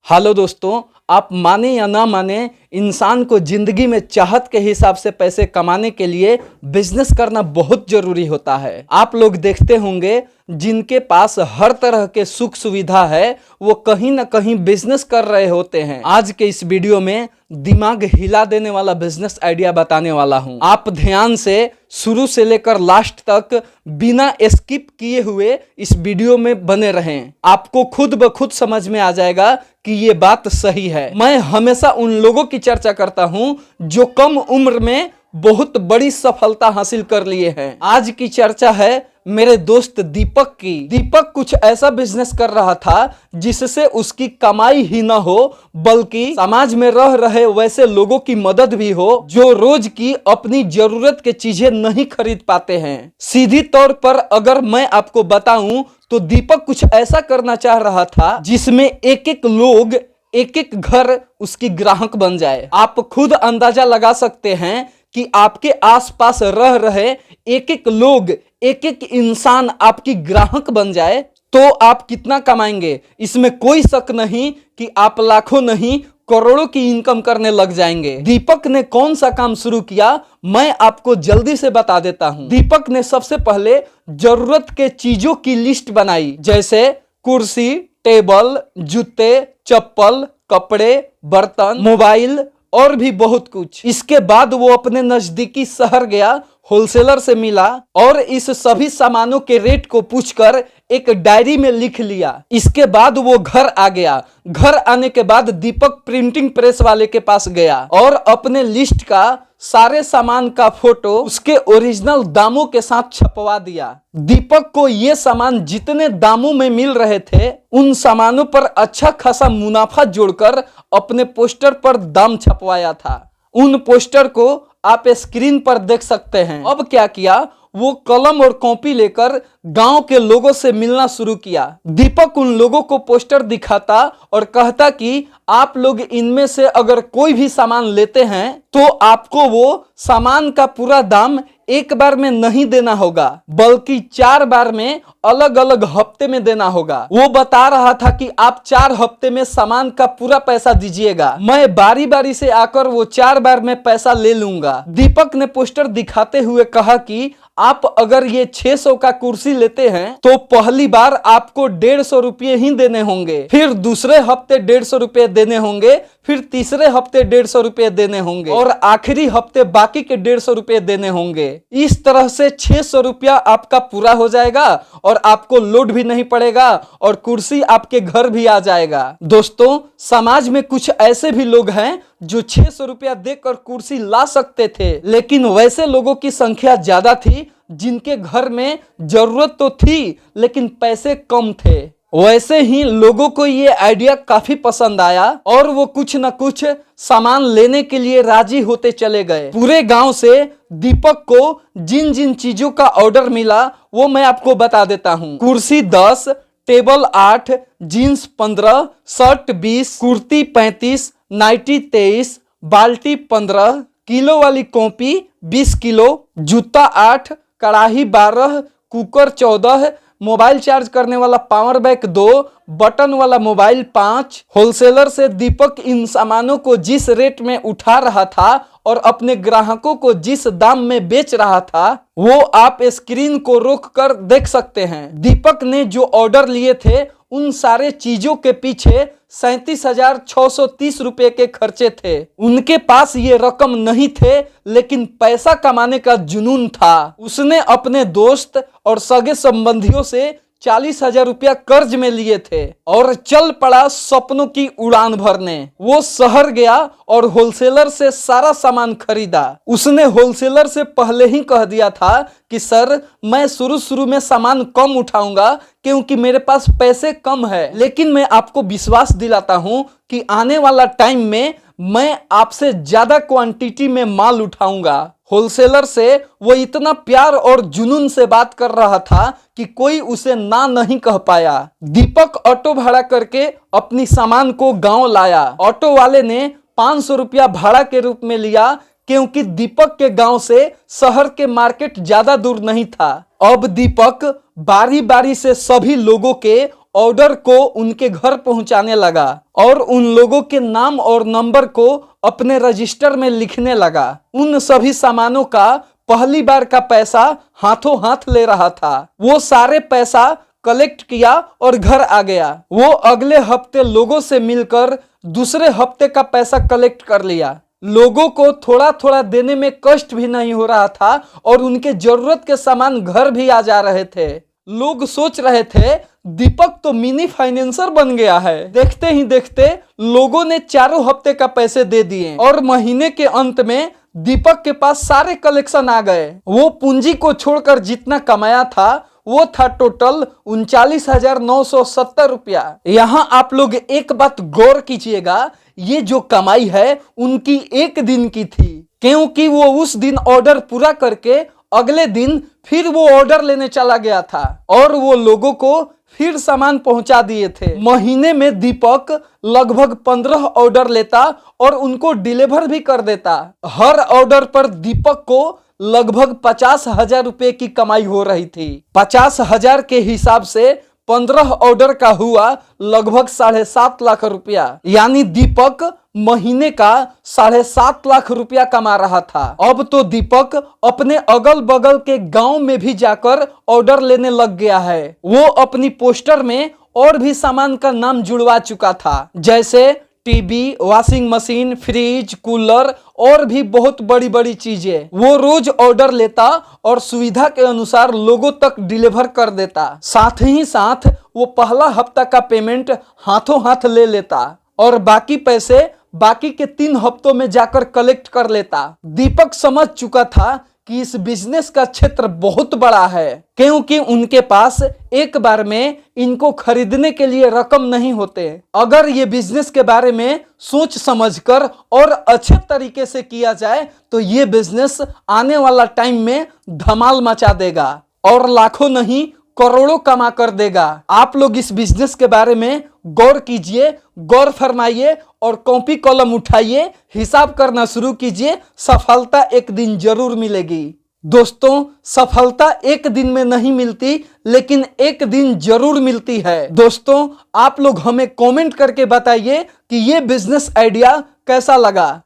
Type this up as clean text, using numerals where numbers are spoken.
Hello दोस्तों, आप माने या ना माने, इंसान को जिंदगी में चाहत के हिसाब से पैसे कमाने के लिए बिजनेस करना बहुत जरूरी होता है। आप लोग देखते होंगे जिनके पास हर तरह के सुख सुविधा है वो कहीं ना कहीं बिजनेस कर रहे होते हैं। आज के इस वीडियो में दिमाग हिला देने वाला बिजनेस आइडिया बताने वाला हूं। आप ध्यान से शुरू से लेकर लास्ट तक बिना स्किप किए हुए इस वीडियो में बने रहें। आपको खुद ब खुद समझ में आ जाएगा कि ये बात सही है। मैं हमेशा उन लोगों की चर्चा करता हूं जो कम उम्र में बहुत बड़ी सफलता हासिल कर लिए हैं। आज की चर्चा है मेरे दोस्त दीपक की। दीपक कुछ ऐसा बिजनेस कर रहा था जिससे उसकी कमाई ही ना हो बल्कि समाज में रह रहे वैसे लोगों की मदद भी हो जो रोज की अपनी जरूरत के चीजें नहीं खरीद पाते हैं। सीधी तौर पर अगर मैं आपको बताऊं तो दीपक कुछ ऐसा करना चाह रहा था जिसमें एक एक लोग, एक एक घर उसकी ग्राहक बन जाए। आप खुद अंदाजा लगा सकते हैं कि आपके आसपास रह रहे एक एक लोग, एक एक इंसान आपकी ग्राहक बन जाए तो आप कितना कमाएंगे। इसमें कोई शक नहीं कि आप लाखों नहीं करोड़ों की इनकम करने लग जाएंगे। दीपक ने कौन सा काम शुरू किया मैं आपको जल्दी से बता देता हूं। दीपक ने सबसे पहले जरूरत के चीजों की लिस्ट बनाई, जैसे कुर्सी, टेबल, जूते, चप्पल, कपड़े, बर्तन, मोबाइल और भी बहुत कुछ। इसके बाद वो अपने नजदीकी शहर गया, होलसेलर से मिला और इस सभी सामानों के रेट को पूछकर एक डायरी में लिख लिया। इसके बाद वो घर आ गया। घर आने के बाद दीपक प्रिंटिंग प्रेस वाले के पास गया और अपने लिस्ट का सारे सामान का फोटो उसके ओरिजिनल दामों के साथ छपवा दिया। दीपक को ये सामान जितने दामों में मिल रहे थे उन सामानों पर अच्छा खासा मुनाफा जोड़कर अपने पोस्टर पर दाम छपवाया था। उन पोस्टर को आप स्क्रीन पर देख सकते हैं। अब क्या किया, वो कलम और कॉपी लेकर गांव के लोगों से मिलना शुरू किया। दीपक उन लोगों को पोस्टर दिखाता और कहता कि आप लोग इनमें से अगर कोई भी सामान लेते हैं तो आपको वो सामान का पूरा दाम एक बार में नहीं देना होगा बल्कि 4 बार में अलग अलग हफ्ते में देना होगा। वो बता रहा था कि आप 4 हफ्ते में सामान का पूरा पैसा दीजिएगा, मैं बारी बारी से आकर वो 4 बार में पैसा ले लूंगा। दीपक ने पोस्टर दिखाते हुए कहा कि आप अगर ये 600 का कुर्सी लेते हैं तो पहली बार आपको 150 रुपये ही देने होंगे, फिर दूसरे हफ्ते 150 रुपये देने होंगे, फिर तीसरे हफ्ते 150 रुपये देने होंगे और आखिरी हफ्ते बाकी के 150 रुपये देने होंगे। इस तरह से 600 रुपया आपका पूरा हो जाएगा और आपको लोड भी नहीं पड़ेगा और कुर्सी आपके घर भी आ जाएगा। दोस्तों, समाज में कुछ ऐसे भी लोग हैं जो 600 रुपया देकर कुर्सी ला सकते थे, लेकिन वैसे लोगों की संख्या ज्यादा थी जिनके घर में जरूरत तो थी लेकिन पैसे कम थे। वैसे ही लोगों को ये आइडिया काफी पसंद आया और वो कुछ न कुछ सामान लेने के लिए राजी होते चले गए। पूरे गांव से दीपक को जिन जिन चीजों का ऑर्डर मिला वो मैं आपको बता देता हूँ। कुर्सी 10, table 8, jeans 15, shirt 20, kurti 35, nightie 23, बाल्टी 15, किलो वाली कॉपी 20 किलो, जूता 8, कड़ाही 12, कुकर 14, मोबाइल चार्ज करने वाला पावर बैंक 2, बटन वाला मोबाइल 5। होलसेलर से दीपक इन सामानों को जिस रेट में उठा रहा था और अपने ग्राहकों को जिस दाम में बेच रहा था वो आप स्क्रीन को रोक कर देख सकते हैं। दीपक ने जो ऑर्डर लिए थे उन सारे चीजों के पीछे 37,630 रुपए के खर्चे थे। उनके पास ये रकम नहीं थे लेकिन पैसा कमाने का जुनून था। उसने अपने दोस्त और सगे संबंधियों से 40,000 रुपया कर्ज में लिए थे और चल पड़ा सपनों की उड़ान भरने। वो शहर गया और होलसेलर से सारा सामान खरीदा। उसने होलसेलर से पहले ही कह दिया था कि सर, मैं शुरू में सामान कम उठाऊंगा क्योंकि मेरे पास पैसे कम है, लेकिन मैं आपको विश्वास दिलाता हूं कि आने वाला टाइम में मैं आपसे ज्यादा क्वांटिटी में माल उठाऊंगा। होलसेलर से वो इतना प्यार और जुनून से बात कर रहा था कि कोई उसे ना नहीं कह पाया। दीपक ऑटो भाड़ा करके अपनी सामान को गांव लाया। ऑटो वाले ने 500 रुपया भाड़ा के रूप में लिया क्योंकि दीपक के गांव से शहर के मार्केट ज्यादा दूर नहीं था। अब दीपक बारी बारी से सभी लोगों के ऑर्डर को उनके घर पहुंचाने लगा और उन लोगों के नाम और नंबर को अपने रजिस्टर में लिखने लगा। उन सभी सामानों का पहली बार का पैसा हाथों हाथ ले रहा था। वो सारे पैसा कलेक्ट किया और घर आ गया। वो अगले हफ्ते लोगों से मिलकर दूसरे हफ्ते का पैसा कलेक्ट कर लिया। लोगों को थोड़ा थोड़ा देने में कष्ट भी नहीं हो रहा था और उनके जरूरत के सामान घर भी आ जा रहे थे। लोग सोच रहे थे दीपक तो मिनी फाइनेंसर बन गया है। देखते ही देखते लोगों ने चारों हफ्ते का पैसे दे दिए और महीने के अंत में दीपक के पास सारे कलेक्शन आ गए। वो पूंजी को छोड़कर जितना कमाया था वो था टोटल 39,970 रुपया। यहाँ आप लोग एक बात गौर कीजिएगा, ये जो कमाई है उनकी एक दिन की थी, क्योंकि वो उस दिन ऑर्डर पूरा करके अगले दिन फिर वो ऑर्डर लेने चला गया था और वो लोगों को फिर सामान पहुंचा दिए थे। महीने में दीपक लगभग 15 ऑर्डर लेता और उनको डिलीवर भी कर देता। हर ऑर्डर पर दीपक को लगभग 50,000 रुपए की कमाई हो रही थी। 50,000 के हिसाब से 15 ऑर्डर का हुआ लगभग 7.5 लाख रुपया, यानी दीपक महीने का 7.5 लाख रुपया कमा रहा था। अब तो दीपक अपने अगल बगल के गांव में भी जाकर ऑर्डर लेने लग गया है। वो अपनी पोस्टर में और भी सामान का नाम जुड़वा चुका था, जैसे TV, washing machine, fridge, cooler और भी बहुत बड़ी बड़ी चीजें। वो रोज ऑर्डर लेता और सुविधा के अनुसार लोगों तक डिलीवर कर देता। साथ ही साथ वो पहला हफ्ता का पेमेंट हाथों हाथ ले लेता और बाकी पैसे बाकी के 3 हफ्तों में जाकर कलेक्ट कर लेता। दीपक समझ चुका था कि इस बिजनेस का क्षेत्र बहुत बड़ा है, क्योंकि उनके पास एक बार में इनको खरीदने के लिए रकम नहीं होते। अगर ये बिजनेस के बारे में सोच समझकर और अच्छे तरीके से किया जाए तो ये बिजनेस आने वाला टाइम में धमाल मचा देगा और लाखों नहीं करोड़ों कमा कर देगा। आप लोग इस बिजनेस के बारे में गौर कीजिए, गौर फरमाइए और कॉपी कलम उठाइए, हिसाब करना शुरू कीजिए। सफलता एक दिन जरूर मिलेगी। दोस्तों, सफलता एक दिन में नहीं मिलती, लेकिन एक दिन जरूर मिलती है। दोस्तों, आप लोग हमें कमेंट करके बताइए कि ये बिजनेस आइडिया कैसा लगा।